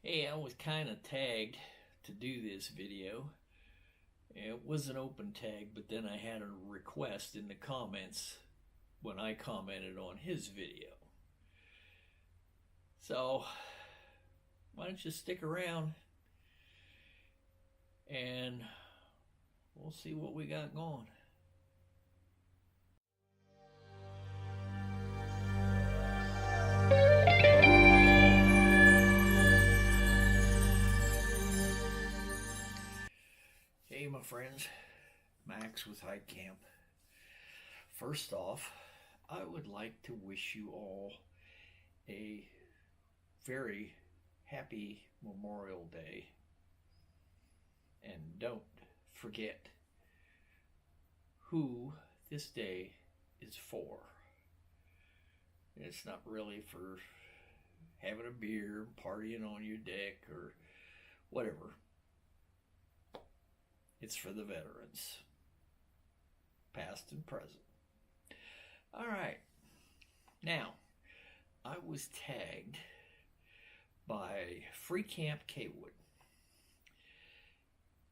Hey, I was kind of tagged to do this video. It was an open tag, but then I had a request in the comments when I commented on his video. So, why don't you stick around and we'll see what we got going. Hey, my friends, Max with Hike Camp. First off, I would like to wish you all a very happy Memorial Day. And don't forget who this day is for. It's not really for having a beer, partying on your deck, or whatever. It's for the veterans, past and present. All right. Now, I was tagged by Free Camp Kaywood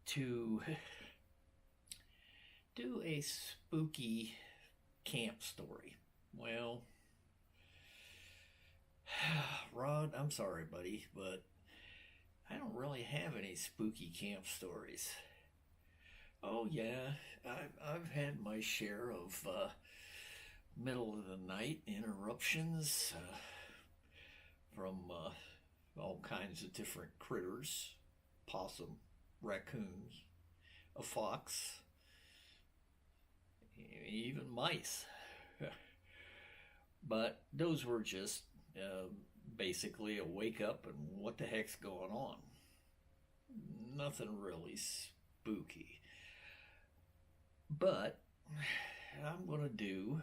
to do a spooky camp story. Well, Rod, I'm sorry, buddy, but I don't really have any spooky camp stories. Oh, yeah, I've had my share of middle of the night interruptions from all kinds of different critters: possum, raccoons, a fox, even mice. But those were just basically a wake up and what the heck's going on. Nothing really spooky. But I'm going to do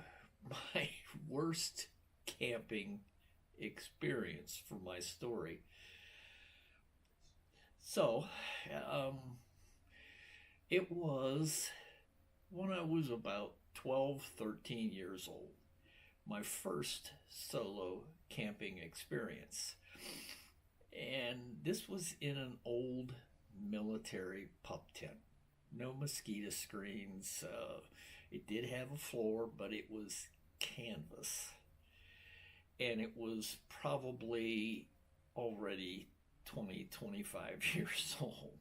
my worst camping experience for my story. So, it was when I was about 12, 13 years old, my first solo camping experience. And this was in an old military pup tent. No mosquito screens. It did have a floor, but it was canvas. And it was probably already 20, 25 years old.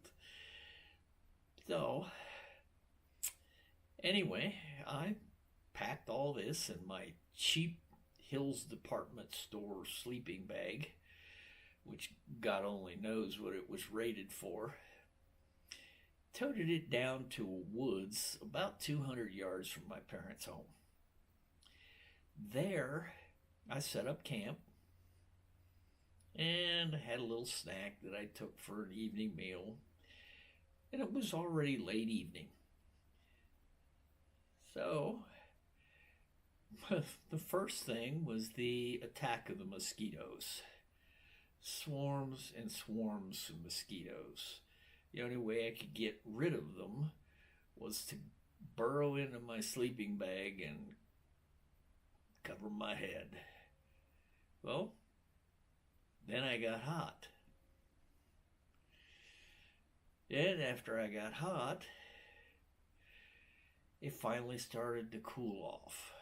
So, anyway, I packed all this in my cheap Hills Department Store sleeping bag, which God only knows what it was rated for. Toted it down to a woods about 200 yards from my parents' home. There, I set up camp and had a little snack that I took for an evening meal. And it was already late evening. So, the first thing was the attack of the mosquitoes. Swarms and swarms of mosquitoes. The only way I could get rid of them was to burrow into my sleeping bag and cover my head. Well, then I got hot. Then after I got hot, it finally started to cool off.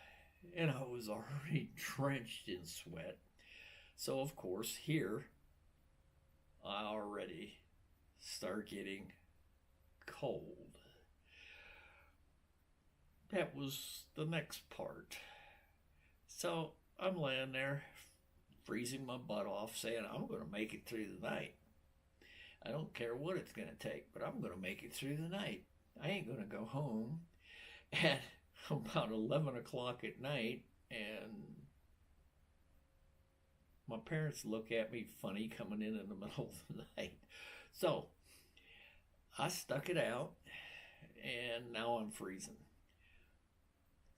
And I was already drenched in sweat. So of course here, I already start getting cold. That was the next part. So I'm laying there, freezing my butt off, saying I'm going to make it through the night. I don't care what it's going to take, but I'm going to make it through the night. I ain't going to go home at about 11 o'clock at night and my parents look at me funny coming in the middle of the night. So I stuck it out, and now I'm freezing.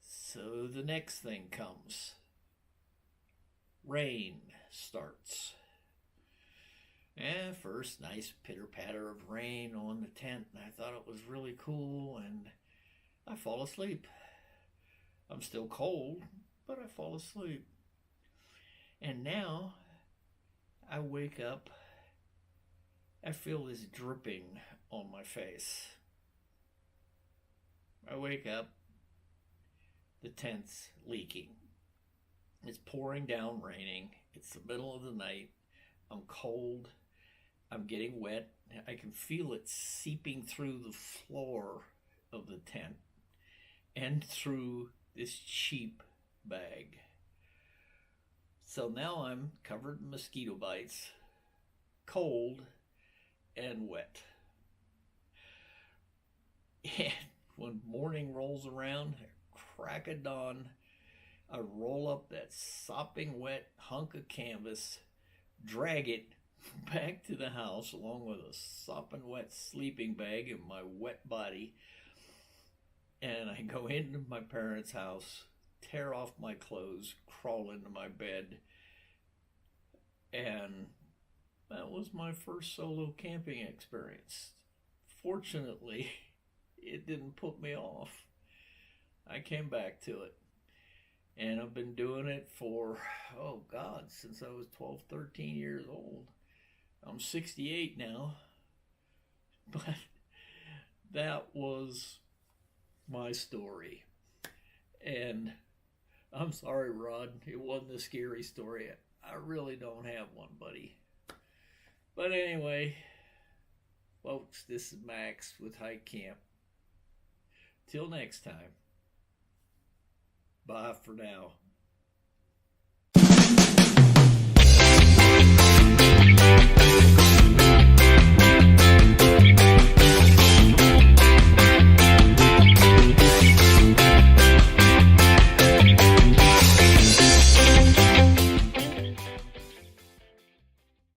So the next thing comes. Rain starts. And first, nice pitter patter of rain on the tent, and I thought it was really cool, and I fall asleep. I'm still cold, but I fall asleep. And now I wake up I feel this dripping on my face. I wake up, the tent's leaking. It's pouring down, raining. It's the middle of the night. I'm cold. I'm getting wet. I can feel it seeping through the floor of the tent and through this cheap bag. So now I'm covered in mosquito bites, cold, and wet. And when morning rolls around, crack of dawn, I roll up that sopping wet hunk of canvas, drag it back to the house along with a sopping wet sleeping bag and my wet body, and I go into my parents' house, tear off my clothes, crawl into my bed, and that was my first solo camping experience. Fortunately, it didn't put me off. I came back to it. And I've been doing it for, oh God, since I was 12, 13 years old. I'm 68 now. But that was my story. And I'm sorry, Rod, it wasn't a scary story. I really don't have one, buddy. But anyway, folks, this is Max with Hike Camp. Till next time. Bye for now.